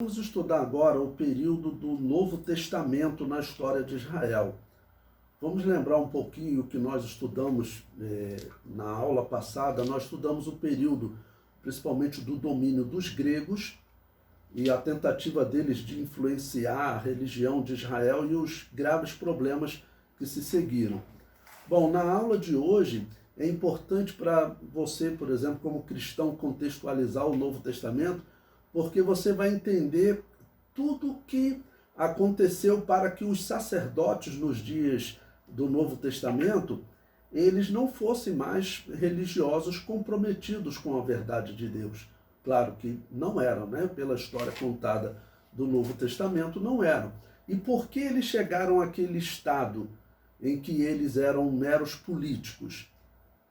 Vamos estudar agora o período do Novo Testamento na história de Israel. Vamos lembrar um pouquinho o que nós estudamos na aula passada. Nós estudamos o período, principalmente do domínio dos gregos e a tentativa deles de influenciar a religião de Israel e os graves problemas que se seguiram. Bom, na aula de hoje é importante para você, por exemplo, como cristão, contextualizar o Novo Testamento, porque você vai entender tudo o que aconteceu para que os sacerdotes nos dias do Novo Testamento, eles não fossem mais religiosos comprometidos com a verdade de Deus. Claro que não eram, né? Pela história contada do Novo Testamento, não eram. E por que eles chegaram àquele estado em que eles eram meros políticos?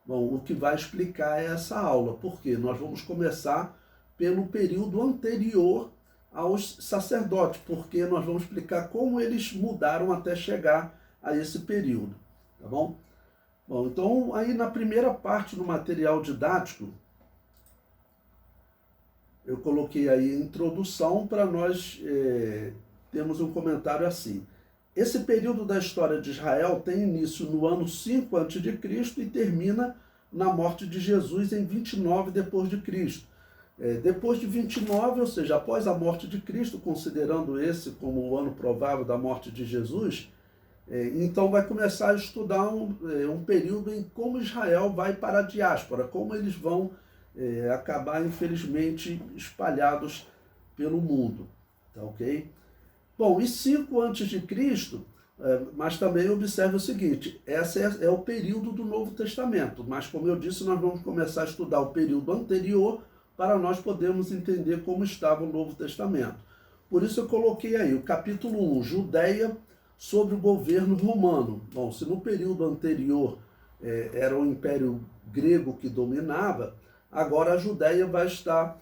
Bom, o que vai explicar é essa aula, porque nós vamos começar pelo período anterior aos sacerdotes, porque nós vamos explicar como eles mudaram até chegar a esse período, tá bom? Bom, então aí na primeira parte do material didático, eu coloquei aí a introdução para nós termos um comentário assim. Esse período da história de Israel tem início no ano 5 a.C. e termina na morte de Jesus em 29 depois de Cristo. Depois de 29, ou seja, após a morte de Cristo, considerando esse como o ano provável da morte de Jesus, então vai começar a estudar um período em como Israel vai para a diáspora, como eles vão acabar, infelizmente, espalhados pelo mundo. Tá ok? Bom, e 5 antes de Cristo, mas também observe o seguinte, esse é o período do Novo Testamento, mas como eu disse, nós vamos começar a estudar o período anterior para nós podermos entender como estava o Novo Testamento. Por isso eu coloquei aí o capítulo 1, Judéia sob o governo romano. Bom, se no período anterior era o Império Grego que dominava, agora a Judéia vai estar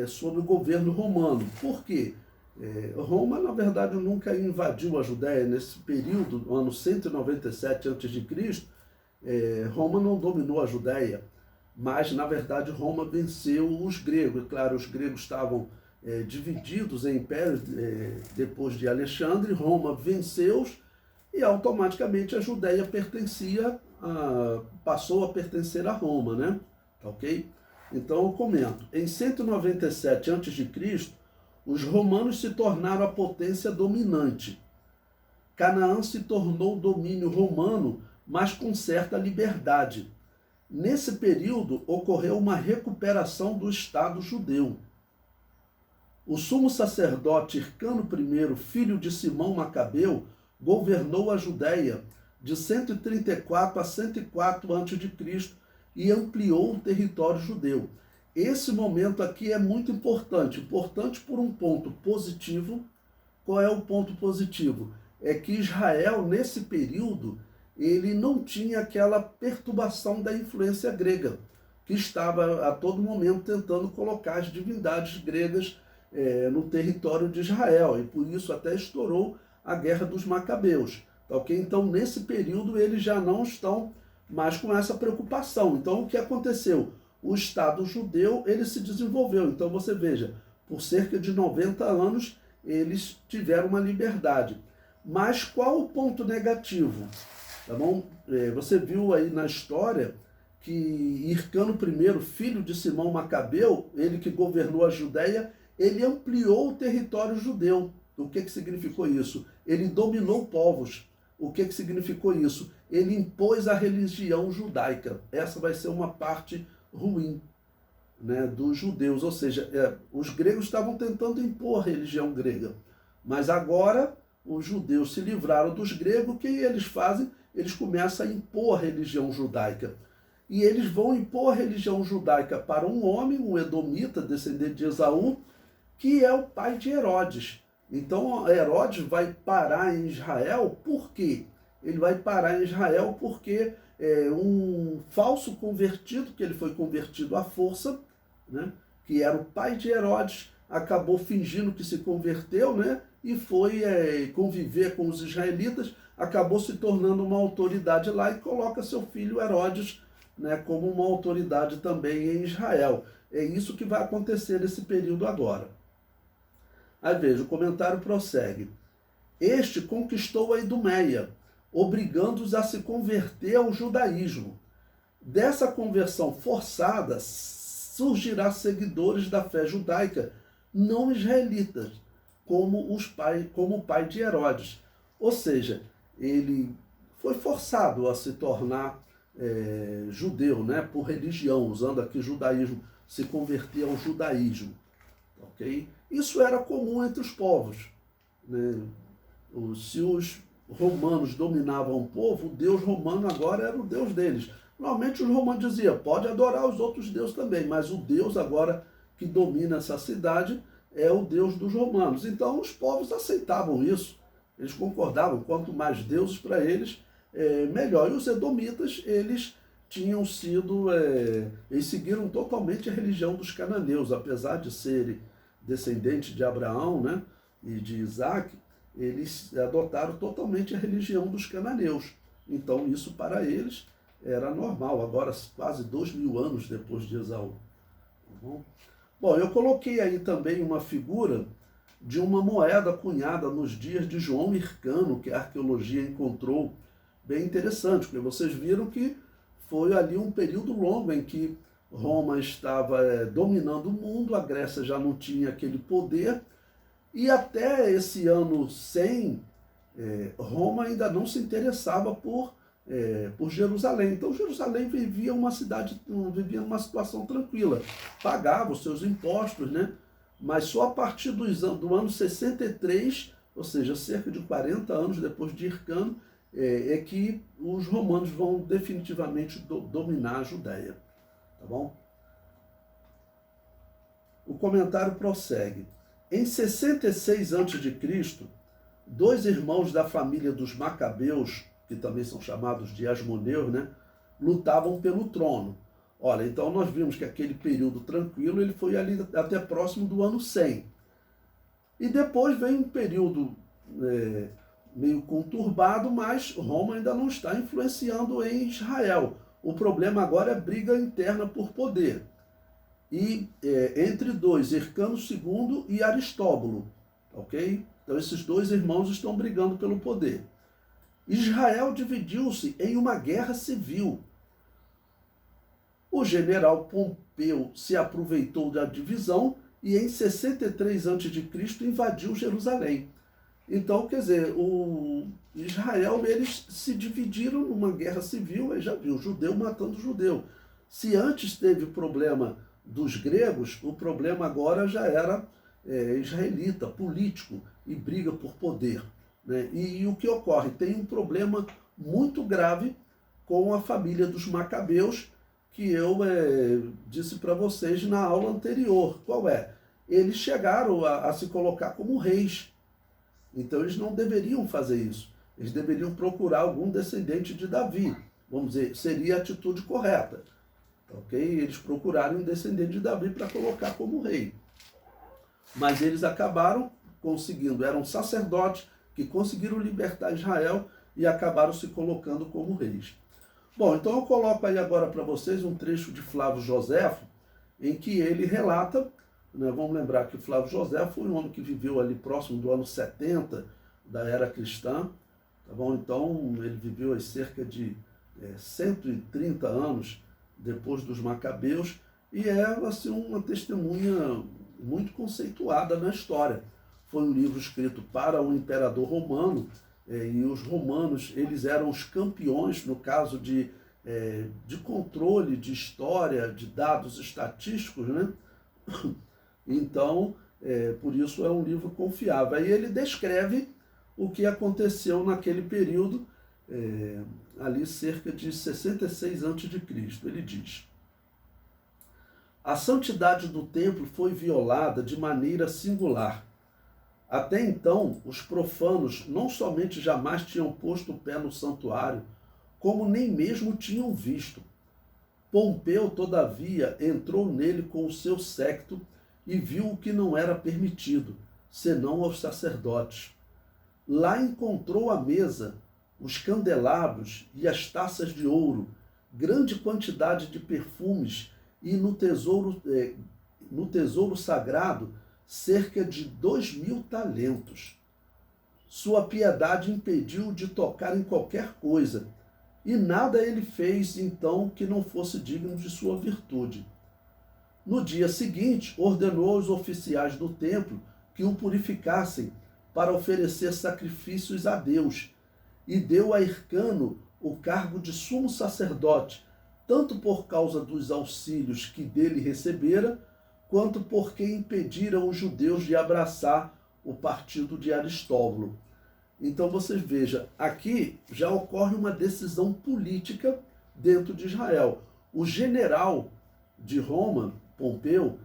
sob o governo romano. Por quê? Roma, na verdade, nunca invadiu a Judéia nesse período, no ano 197 a.C., Roma não dominou a Judéia, mas, na verdade, Roma venceu os gregos. Claro, os gregos estavam divididos em impérios depois de Alexandre, Roma venceu-os e automaticamente a Judéia passou a pertencer a Roma, né? Tá ok? Então eu comento, em 197 a.C., os romanos se tornaram a potência dominante. Canaã se tornou domínio romano, mas com certa liberdade. Nesse período, ocorreu uma recuperação do Estado judeu. O sumo sacerdote Hircano I, filho de Simão Macabeu, governou a Judéia de 134 a 104 a.C. e ampliou o território judeu. Esse momento aqui é muito importante por um ponto positivo. Qual é o ponto positivo? É que Israel, nesse período, ele não tinha aquela perturbação da influência grega, que estava a todo momento tentando colocar as divindades gregas no território de Israel, e por isso até estourou a Guerra dos Macabeus. Tá, okay? Então, nesse período, eles já não estão mais com essa preocupação. Então, o que aconteceu? O Estado judeu ele se desenvolveu. Então, você veja, por cerca de 90 anos, eles tiveram uma liberdade. Mas qual o ponto negativo? Tá bom? Você viu aí na história que Hircano I, filho de Simão Macabeu, ele que governou a Judéia, ele ampliou o território judeu. O que significou isso? Ele dominou povos. O que significou isso? Ele impôs a religião judaica. Essa vai ser uma parte ruim, né, dos judeus. Ou seja, os gregos estavam tentando impor a religião grega. Mas agora os judeus se livraram dos gregos. O que eles fazem? Eles começam a impor a religião judaica. E eles vão impor a religião judaica para um homem, um edomita, descendente de Esaú, que é o pai de Herodes. Então Herodes vai parar em Israel. Por quê? Ele vai parar em Israel porque um falso convertido, que ele foi convertido à força, né, que era o pai de Herodes, acabou fingindo que se converteu, né, e foi conviver com os israelitas, acabou se tornando uma autoridade lá e coloca seu filho Herodes, né, como uma autoridade também em Israel. É isso que vai acontecer nesse período agora. Aí veja, o comentário prossegue. Este conquistou a Idumeia, obrigando-os a se converter ao judaísmo. Dessa conversão forçada surgirá seguidores da fé judaica não israelitas, como o pai de Herodes. Ou seja, ele foi forçado a se tornar judeu, né, por religião, usando aqui judaísmo, se converter ao judaísmo. Okay? Isso era comum entre os povos. Né? Se os romanos dominavam o povo, o deus romano agora era o deus deles. Normalmente os romanos diziam, pode adorar os outros deuses também, mas o deus agora que domina essa cidade é o deus dos romanos. Então os povos aceitavam isso, eles concordavam, quanto mais deuses para eles, melhor. E os edomitas, eles tinham sido, eles seguiram totalmente a religião dos cananeus, apesar de serem descendentes de Abraão, né, e de Isaac, eles adotaram totalmente a religião dos cananeus. Então isso para eles era normal, agora quase 2000 anos depois de Esaú. Bom, eu coloquei aí também uma figura de uma moeda cunhada nos dias de João Hircano, que a arqueologia encontrou, bem interessante, porque vocês viram que foi ali um período longo em que Roma estava dominando o mundo, a Grécia já não tinha aquele poder, e até esse ano 100, Roma ainda não se interessava por Jerusalém. Então Jerusalém vivia uma numa situação tranquila, pagava os seus impostos, né? Mas só a partir do ano 63, ou seja, cerca de 40 anos depois de Hircano, é que os romanos vão definitivamente dominar a Judéia. Tá bom? O comentário prossegue. Em 66 a.C., dois irmãos da família dos Macabeus, que também são chamados de Asmoneus, né, lutavam pelo trono. Olha, então nós vimos que aquele período tranquilo, ele foi ali até próximo do ano 100. E depois vem um período meio conturbado, mas Roma ainda não está influenciando em Israel. O problema agora é briga interna por poder. E entre dois, Hircano II e Aristóbulo, ok? Então esses dois irmãos estão brigando pelo poder. Israel dividiu-se em uma guerra civil. O general Pompeu se aproveitou da divisão e em 63 a.C. invadiu Jerusalém. Então, quer dizer, Israel, eles se dividiram numa guerra civil, aí já viu, judeu matando judeu. Se antes teve problema dos gregos, o problema agora já era israelita, político, e briga por poder. Né? E o que ocorre? Tem um problema muito grave com a família dos Macabeus, que eu disse para vocês na aula anterior. Qual é? Eles chegaram a se colocar como reis. Então eles não deveriam fazer isso. Eles deveriam procurar algum descendente de Davi. Vamos dizer, seria a atitude correta. Ok? Eles procuraram um descendente de Davi para colocar como rei. Mas eles acabaram conseguindo, eram sacerdotes que conseguiram libertar Israel e acabaram se colocando como reis. Bom, então eu coloco aí agora para vocês um trecho de Flávio Joséfo, em que ele relata, né, vamos lembrar que Flávio Joséfo foi um homem que viveu ali próximo do ano 70 da era cristã, tá bom? Então ele viveu aí cerca de 130 anos depois dos Macabeus, e é assim, uma testemunha muito conceituada na história. Foi um livro escrito para o imperador romano, e os romanos, eles eram os campeões no caso de controle de história, de dados estatísticos, né? Então, por isso é um livro confiável. Aí ele descreve o que aconteceu naquele período, ali cerca de 66 a.C. Ele diz: a santidade do templo foi violada de maneira singular. Até então, os profanos não somente jamais tinham posto o pé no santuário, como nem mesmo tinham visto. Pompeu, todavia, entrou nele com o seu séquito e viu o que não era permitido, senão aos sacerdotes. Lá encontrou à mesa os candelabros e as taças de ouro, grande quantidade de perfumes, e no tesouro sagrado cerca de 2.000 talentos. Sua piedade impediu de tocar em qualquer coisa, e nada ele fez então que não fosse digno de sua virtude. No dia seguinte, ordenou aos oficiais do templo que o purificassem para oferecer sacrifícios a Deus, e deu a Hircano o cargo de sumo sacerdote, tanto por causa dos auxílios que dele recebera, quanto porque impediram os judeus de abraçar o partido de Aristóbulo. Então você veja, aqui já ocorre uma decisão política dentro de Israel. O general de Roma, Pompeu,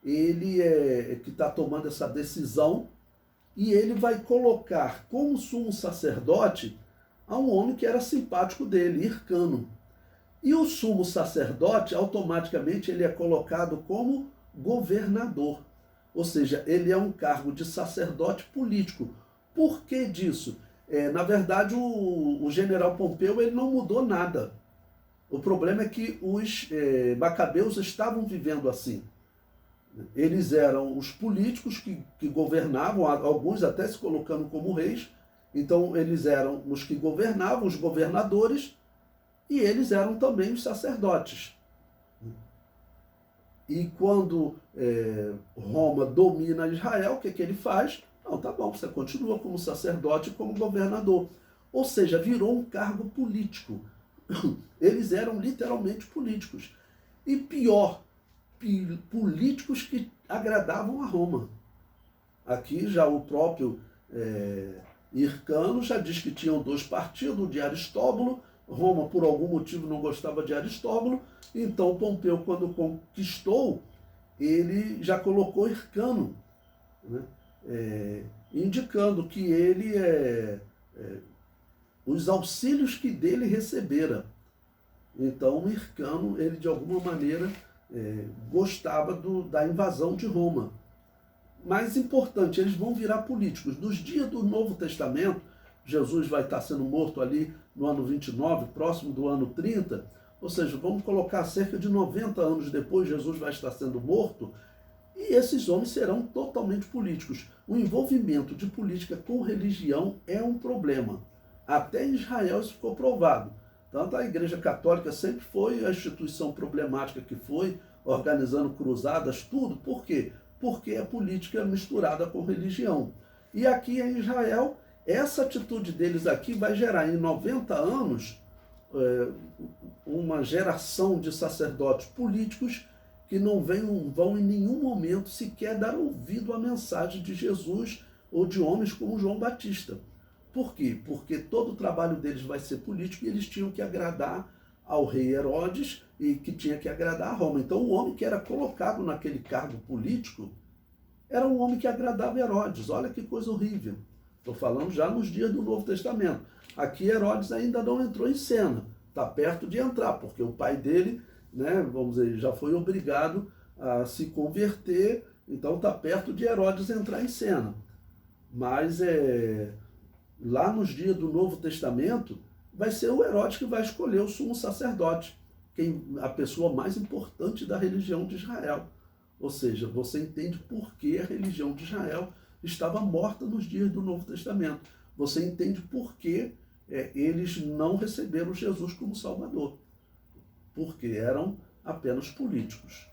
ele é que está tomando essa decisão, e ele vai colocar como sumo sacerdote a um homem que era simpático dele, Hircano. E o sumo sacerdote, automaticamente, ele é colocado como governador. Ou seja, ele é um cargo de sacerdote político. Por que disso? Na verdade, o general Pompeu ele não mudou nada. O problema é que os macabeus estavam vivendo assim. Eles eram os políticos que governavam, alguns até se colocando como reis. Então, eles eram os que governavam, os governadores, e eles eram também os sacerdotes. E quando Roma domina Israel, o que ele faz? Não, tá bom, você continua como sacerdote e como governador. Ou seja, virou um cargo político. Eles eram literalmente políticos. E pior, políticos que agradavam a Roma. Aqui já o próprio Hircano já diz que tinham dois partidos, o de Aristóbulo. Roma, por algum motivo, não gostava de Aristóbulo. Então, Pompeu, quando conquistou, ele já colocou Hircano, né? Indicando que ele, os auxílios que dele recebera. Então, o Hircano, ele de alguma maneira gostava da invasão de Roma. Mais importante, eles vão virar políticos. Nos dias do Novo Testamento, Jesus vai estar sendo morto ali no ano 29, próximo do ano 30, ou seja, vamos colocar cerca de 90 anos depois, Jesus vai estar sendo morto, e esses homens serão totalmente políticos. O envolvimento de política com religião é um problema. Até em Israel isso ficou provado. Tanto a Igreja Católica sempre foi a instituição problemática que foi, organizando cruzadas, tudo. Por quê? Porque a política é misturada com religião. E aqui em Israel, essa atitude deles aqui vai gerar em 90 anos uma geração de sacerdotes políticos que não vão em nenhum momento sequer dar ouvido à mensagem de Jesus ou de homens como João Batista. Por quê? Porque todo o trabalho deles vai ser político e eles tinham que agradar ao rei Herodes e que tinha que agradar a Roma. Então o homem que era colocado naquele cargo político era um homem que agradava Herodes. Olha que coisa horrível. Estou falando já nos dias do Novo Testamento. Aqui Herodes ainda não entrou em cena. Está perto de entrar, porque o pai dele, né, vamos dizer, já foi obrigado a se converter, então está perto de Herodes entrar em cena. Mas lá nos dias do Novo Testamento, vai ser o Herodes que vai escolher o sumo sacerdote, a pessoa mais importante da religião de Israel. Ou seja, você entende por que a religião de Israel estava morta nos dias do Novo Testamento. Você entende por que eles não receberam Jesus como Salvador. Porque eram apenas políticos.